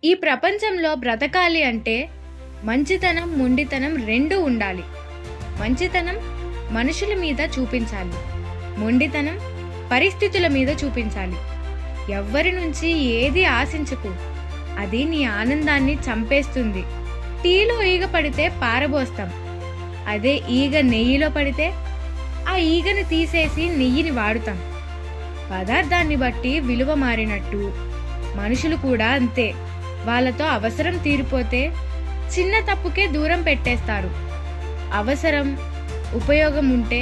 ఈ ప్రపంచంలో బ్రతకాలి అంటే మంచితనం, మొండితనం రెండూ ఉండాలి. మంచితనం మనుషుల మీద చూపించాలి, మొండితనం పరిస్థితుల మీద చూపించాలి. ఎవ్వరి నుంచి ఏది ఆశించకు, అది నీ ఆనందాన్ని చంపేస్తుంది. టీలో ఈగ పడితే పారబోస్తాం, అదే ఈగ నెయ్యిలో పడితే ఆ ఈగని తీసేసి నెయ్యిని వాడుతాం. పదార్థాన్ని బట్టి విలువ మారినట్టు మనుషులు కూడా అంతే. వాళ్ళతో అవసరం తీరిపోతే చిన్న తప్పుకే దూరం పెట్టేస్తారు. అవసరం, ఉపయోగం ఉంటే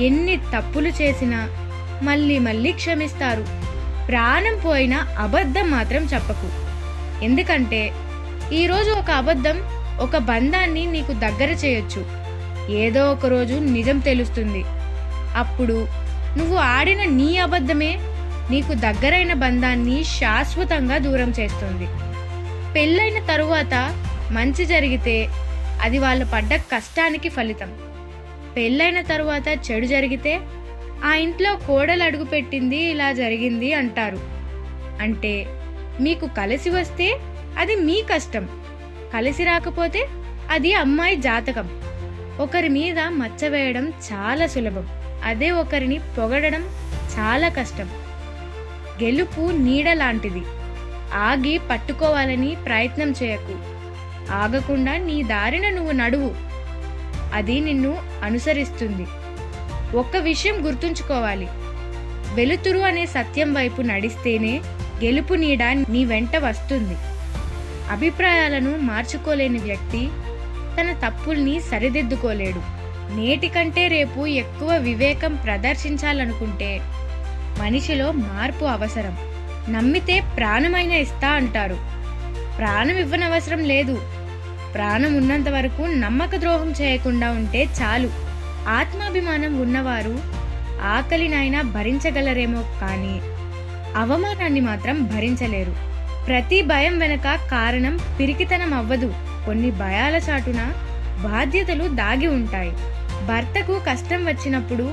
ఎన్ని తప్పులు చేసినా మళ్ళీ మళ్ళీ క్షమిస్తారు. ప్రాణం పోయినా అబద్ధం మాత్రం చెప్పకు. ఎందుకంటే ఈరోజు ఒక అబద్ధం ఒక బంధాన్ని నీకు దగ్గర చేయొచ్చు. ఏదో ఒక రోజు నిజం తెలుస్తుంది. అప్పుడు నువ్వు ఆడిన నీ అబద్ధమే నీకు దగ్గరైన బంధాన్ని శాశ్వతంగా దూరం చేస్తుంది. పెళ్ళైన తరువాత మంచి జరిగితే అది వాళ్ళు పడ్డ కష్టానికి ఫలితం. పెళ్ళైన తరువాత చెడు జరిగితే ఆ ఇంట్లో కోడలు అడుగుపెట్టింది, ఇలా జరిగింది అంటారు. అంటే మీకు కలిసి వస్తే అది మీ కష్టం, కలిసి రాకపోతే అది అమ్మాయి జాతకం. ఒకరి మీద మచ్చ వేయడం చాలా సులభం, అదే ఒకరిని పొగడడం చాలా కష్టం. గెలుపు నీడ లాంటిది. ఆగి పట్టుకోవాలని ప్రయత్నం చేయకు. ఆగకుండా నీ దారిన నువ్వు నడువు, అది నిన్ను అనుసరిస్తుంది. ఒక్క విషయం గుర్తుంచుకోవాలి, వెలుతురు అనే సత్యం వైపు నడిస్తేనే గెలుపు నీడ నీ వెంట వస్తుంది. అభిప్రాయాలను మార్చుకోలేని వ్యక్తి తన తప్పుల్ని సరిదిద్దుకోలేడు. నేటికంటే రేపు ఎక్కువ వివేకం ప్రదర్శించాలనుకుంటే మనిషిలో మార్పు అవసరం. నమ్మితే ప్రాణమైన ఇస్తా అంటారు. ప్రాణం ఇవ్వనవసరం లేదు. ప్రాణం ఉన్నంత వరకు నమ్మక ద్రోహం చేయకుండా ఉంటే చాలు. ఆత్మాభిమానం ఉన్నవారు ఆకలినైనా భరించగలరేమో కానీ అవమానాన్ని మాత్రం భరించలేరు. ప్రతి భయం వెనక కారణం పిరికితనం అవ్వదు. కొన్ని భయాల చాటున బాధ్యతలు దాగి ఉంటాయి. భర్తకు కష్టం వచ్చినప్పుడు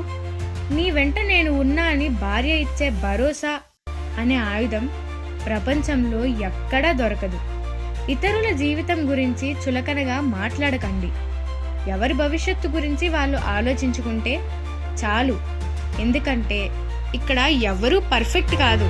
నీ వెంట నేను ఉన్నా అని భార్య ఇచ్చే భరోసా అనే ఆయుధం ప్రపంచంలో ఎక్కడా దొరకదు. ఇతరుల జీవితం గురించి చులకనగా మాట్లాడకండి. ఎవరి భవిష్యత్తు గురించి వాళ్ళు ఆలోచించుకుంటే చాలు. ఎందుకంటే ఇక్కడ ఎవరూ పర్ఫెక్ట్ కాదు.